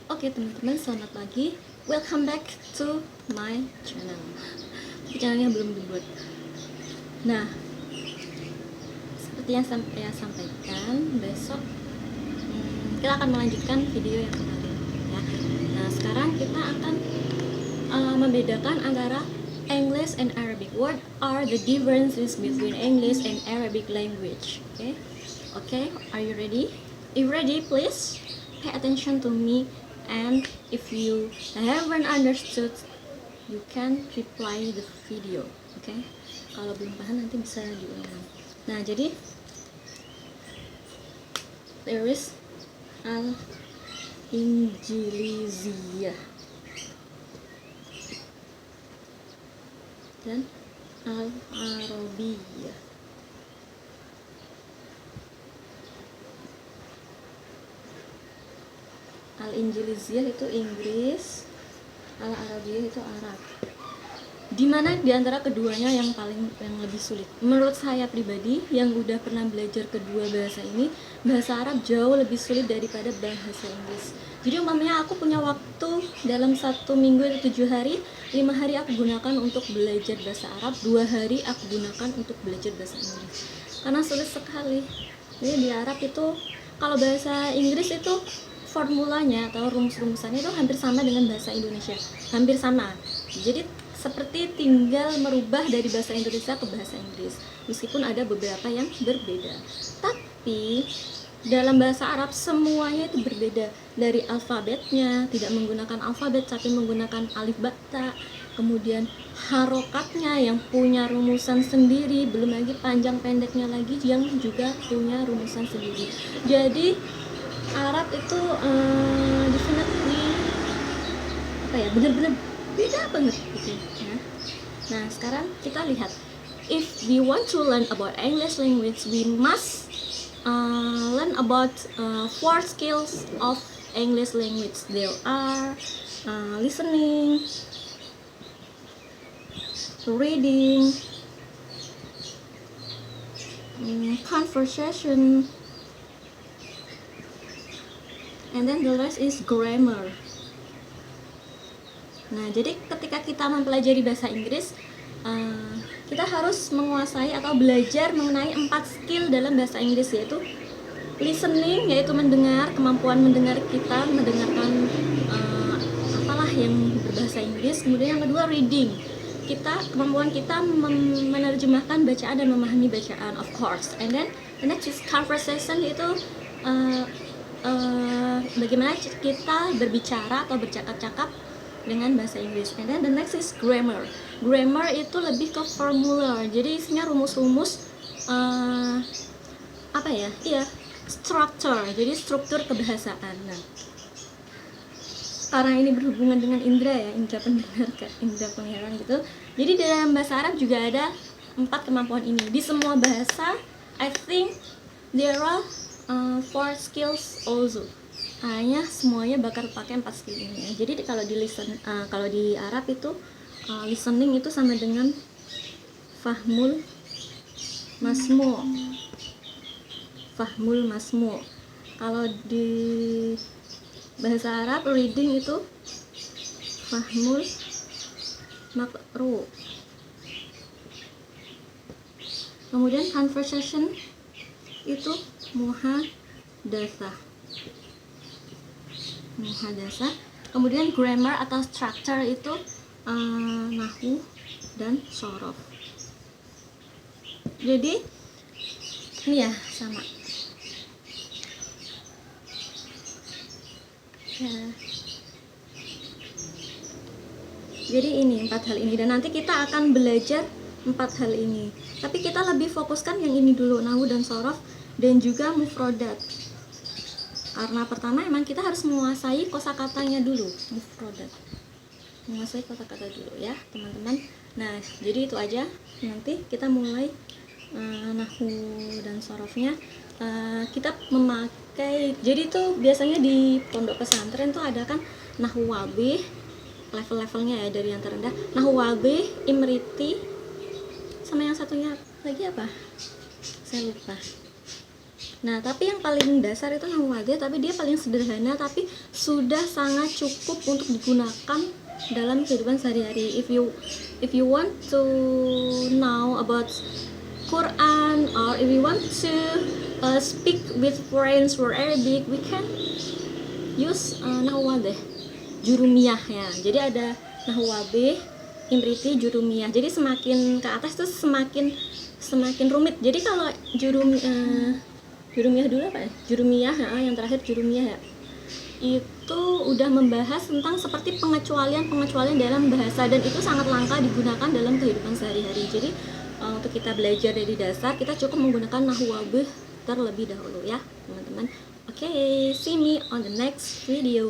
Oke teman-teman, selamat pagi. Welcome back to my channel. Channelnya belum dibuat. Nah, seperti yang saya sampaikan, besok kita akan melanjutkan video yang kemarin ya. Nah, sekarang kita akan membedakan antara English and Arabic. What are the differences between English and Arabic language? Okay, are you ready? If ready, please pay attention to me. And if you haven't understood, you can reply the video. Okay? Kalau belum paham nanti bisa diulang. Nah, jadi there is al-Injiliziyah dan al-Arabiyah. Al-Injiliziyah itu Inggris, Al-Arabiyah itu Arab. Dimana diantara keduanya yang lebih sulit? Menurut saya pribadi yang udah pernah belajar kedua bahasa ini, bahasa Arab jauh lebih sulit daripada bahasa Inggris. Jadi umpamanya aku punya waktu dalam 1 minggu itu 7 hari, 5 hari aku gunakan untuk belajar bahasa Arab, 2 hari aku gunakan untuk belajar bahasa Inggris. Karena sulit sekali. Jadi di Arab itu, kalau bahasa Inggris itu formulanya atau rumus-rumusannya itu hampir sama dengan bahasa Indonesia, hampir sama. Jadi seperti tinggal merubah dari bahasa Indonesia ke bahasa Inggris, meskipun ada beberapa yang berbeda. Tapi dalam bahasa Arab semuanya itu berbeda, dari alfabetnya tidak menggunakan alfabet tapi menggunakan alif ba ta, kemudian harokatnya yang punya rumusan sendiri, belum lagi panjang pendeknya lagi yang juga punya rumusan sendiri. Jadi Arab itu definitely benar-benar beda banget gitu ya. Nah, sekarang kita lihat, if we want to learn about English language, we must learn about 4 skills of English language. There are listening, reading, conversation, and then the rest is grammar. Nah, jadi ketika kita mempelajari bahasa Inggris, kita harus menguasai atau belajar mengenai 4 skill dalam bahasa Inggris, yaitu listening, yaitu mendengar, kemampuan mendengar kita, mendengarkan apalah yang berbahasa Inggris. Kemudian yang kedua reading, kemampuan kita menerjemahkan bacaan dan memahami bacaan, of course. And then the next is conversation, yaitu bagaimana kita berbicara atau bercakap-cakap dengan bahasa Inggris. And then the next is grammar. Grammar itu lebih ke formula, jadi isinya rumus-rumus structure, jadi struktur kebahasaan. Nah, karena ini berhubungan dengan indera ya, indera pendengar, indera penglihatan gitu. Jadi dalam bahasa Arab juga ada 4 kemampuan ini. Di semua bahasa, I think there are 4 skills also. Hanya semuanya bakal pakai 4 skill ini ya. Jadi kalau di Arab itu listening itu sama dengan fahmul masmu. Kalau di bahasa Arab reading itu fahmul makru. Kemudian conversation itu muhadatsah. Kemudian grammar atau structure itu nahwu dan shorof. Jadi ini ya sama ya. Jadi ini 4 hal ini, dan nanti kita akan belajar 4 hal ini, tapi kita lebih fokuskan yang ini dulu, nahwu dan shorof dan juga mufrodat. Karena pertama emang kita harus menguasai kosakatanya dulu, mufrodat, menguasai kosakata dulu ya teman-teman. Nah, jadi itu aja. Nanti kita mulai nahwu dan sorofnya. Kita memakai, jadi tuh biasanya di pondok pesantren tuh ada kan nahwu wadih, level-levelnya ya, dari yang terendah nahwu wadih, imriti, sama yang satunya lagi apa? Saya lupa. Nah, tapi yang paling dasar itu nahwu wadih, tapi dia paling sederhana tapi sudah sangat cukup untuk digunakan dalam kehidupan sehari-hari. If you want to know about Quran, or if you want to speak with friends for Arabic, we can use nahwu wadih, jurumiyah ya. Jadi ada nahwu wadih, imriti, jurumiyah. Jadi semakin ke atas tuh semakin rumit. Jadi kalau jurumiyah dulu apa ya? Jurumiyah yang terakhir jurumiyah ya. Itu udah membahas tentang seperti pengecualian dalam bahasa, dan itu sangat langka digunakan dalam kehidupan sehari-hari. Jadi untuk kita belajar dari dasar, kita cukup menggunakan nahwu wadih terlebih dahulu ya, teman-teman. Oke, see me on the next video.